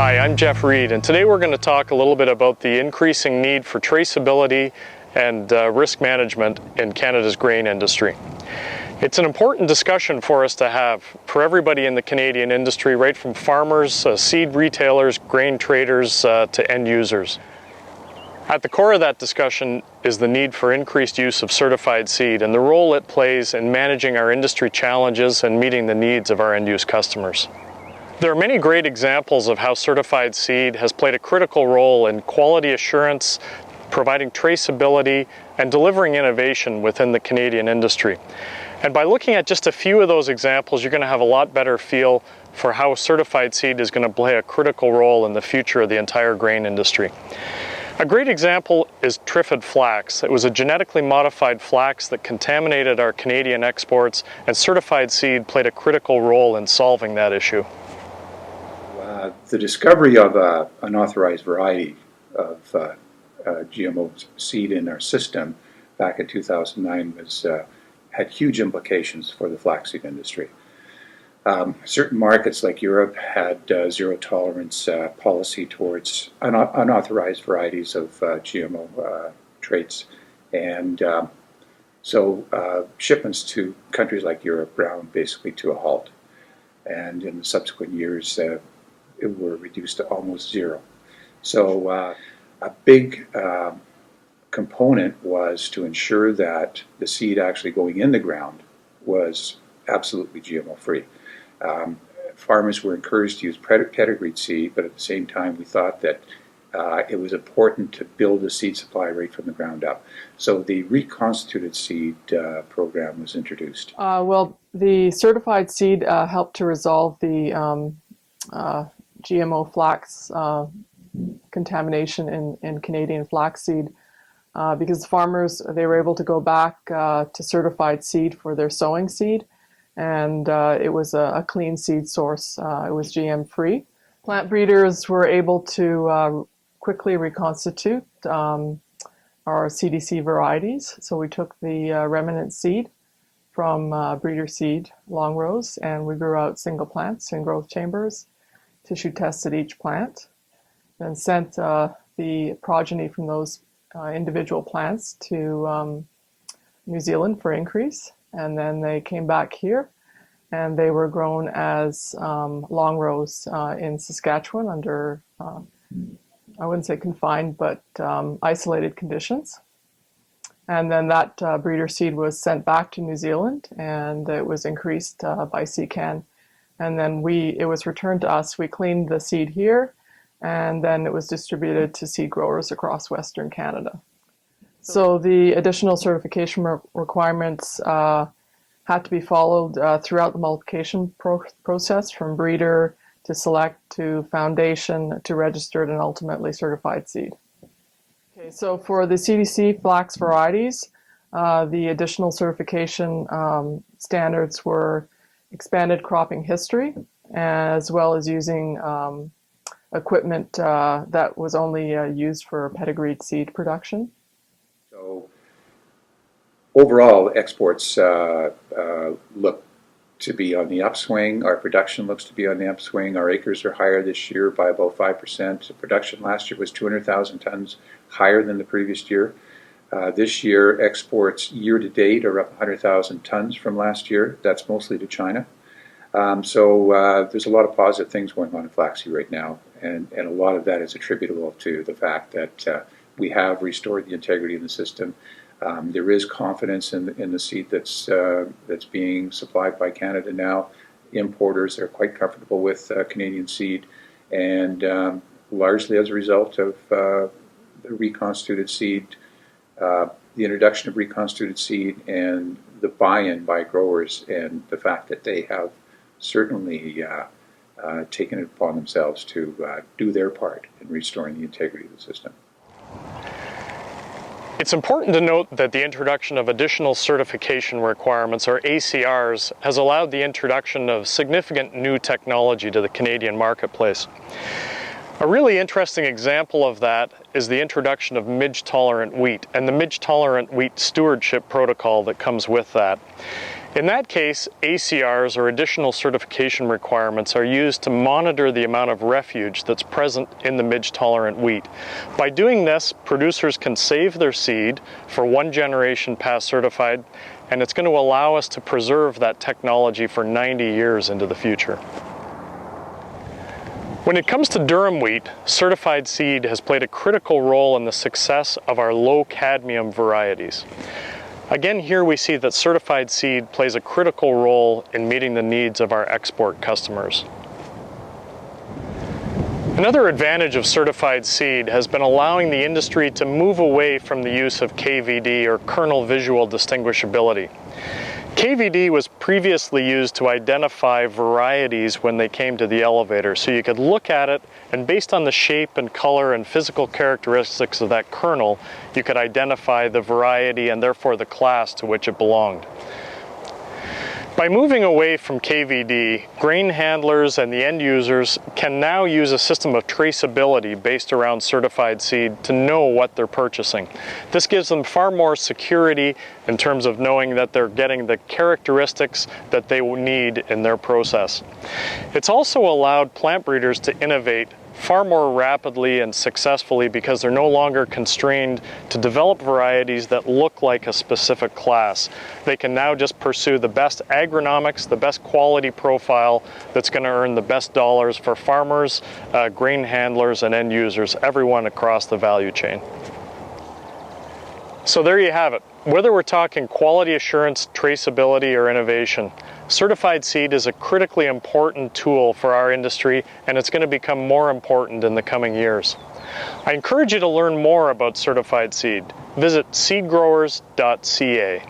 Hi, I'm Jeff Reed, and today we're going to talk a little bit about the increasing need for traceability and risk management in Canada's grain industry. It's an important discussion for us to have for everybody in the Canadian industry, right from farmers, seed retailers, grain traders, to end users. At the core of that discussion is the need for increased use of certified seed and the role it plays in managing our industry challenges and meeting the needs of our end-use customers. There are many great examples of how certified seed has played a critical role in quality assurance, providing traceability, and delivering innovation within the Canadian industry. And by looking at just a few of those examples, you're going to have a lot better feel for how certified seed is going to play a critical role in the future of the entire grain industry. A great example is Trifid Flax. It was a genetically modified flax that contaminated our Canadian exports, and certified seed played a critical role in solving that issue. The discovery of an unauthorized variety of GMO seed in our system back in 2009 had huge implications for the flaxseed industry. Certain markets like Europe had zero tolerance policy towards unauthorized varieties of GMO traits, and so shipments to countries like Europe ground basically to a halt, and in the subsequent years it were reduced to almost zero. So a big component was to ensure that the seed actually going in the ground was absolutely GMO free. Farmers were encouraged to use pedigreed seed, but at the same time we thought that it was important to build a seed supply right from the ground up. So the reconstituted seed program was introduced. Well, the certified seed helped to resolve the GMO flax contamination in Canadian flaxseed because farmers, they were able to go back to certified seed for their sowing seed, and it was a clean seed source. It was GM free. Plant breeders were able to quickly reconstitute our CDC varieties. So we took the remnant seed from breeder seed long rows, and we grew out single plants in growth chambers, tissue tested each plant, then sent the progeny from those individual plants to New Zealand for increase. And then they came back here and they were grown as long rows in Saskatchewan under, I wouldn't say confined, but isolated conditions. And then that breeder seed was sent back to New Zealand and it was increased by CCAN. And then it was returned to us. We cleaned the seed here, and then it was distributed to seed growers across Western Canada. So the additional certification requirements had to be followed throughout the multiplication process, from breeder to select to foundation to registered and ultimately certified seed. Okay, so for the CDC flax varieties, the additional certification standards were expanded cropping history, as well as using equipment that was only used for pedigreed seed production. So overall, exports look to be on the upswing. Our production looks to be on the upswing. Our acres are higher this year by about 5%. The production last year was 200,000 tons higher than the previous year. This year, exports year to date are up 100,000 tons from last year. That's mostly to China. So there's a lot of positive things going on in flaxseed right now, and a lot of that is attributable to the fact that we have restored the integrity of the system. There is confidence in the seed that's being supplied by Canada now. Importers are quite comfortable with Canadian seed, and largely as a result of the reconstituted seed, the introduction of reconstituted seed and the buy-in by growers, and the fact that they have certainly taken it upon themselves to do their part in restoring the integrity of the system. It's important to note that the introduction of additional certification requirements, or ACRs, has allowed the introduction of significant new technology to the Canadian marketplace. A really interesting example of that is the introduction of midge-tolerant wheat and the midge-tolerant wheat stewardship protocol that comes with that. In that case, ACRs, or additional certification requirements, are used to monitor the amount of refuge that's present in the midge-tolerant wheat. By doing this, producers can save their seed for one generation past certified, and it's going to allow us to preserve that technology for 90 years into the future. When it comes to durum wheat, certified seed has played a critical role in the success of our low cadmium varieties. Again, here we see that certified seed plays a critical role in meeting the needs of our export customers. Another advantage of certified seed has been allowing the industry to move away from the use of KVD, or Kernel Visual Distinguishability. KVD was previously used to identify varieties when they came to the elevator, so you could look at it, and based on the shape and color and physical characteristics of that kernel, you could identify the variety and therefore the class to which it belonged. By moving away from KVD, grain handlers and the end users can now use a system of traceability based around certified seed to know what they're purchasing. This gives them far more security in terms of knowing that they're getting the characteristics that they need in their process. It's also allowed plant breeders to innovate far more rapidly and successfully because they're no longer constrained to develop varieties that look like a specific class. They can now just pursue the best agronomics, the best quality profile that's going to earn the best dollars for farmers, grain handlers, and end users, everyone across the value chain. So there you have it. Whether we're talking quality assurance, traceability, or innovation, certified seed is a critically important tool for our industry, and it's going to become more important in the coming years. I encourage you to learn more about certified seed. Visit seedgrowers.ca.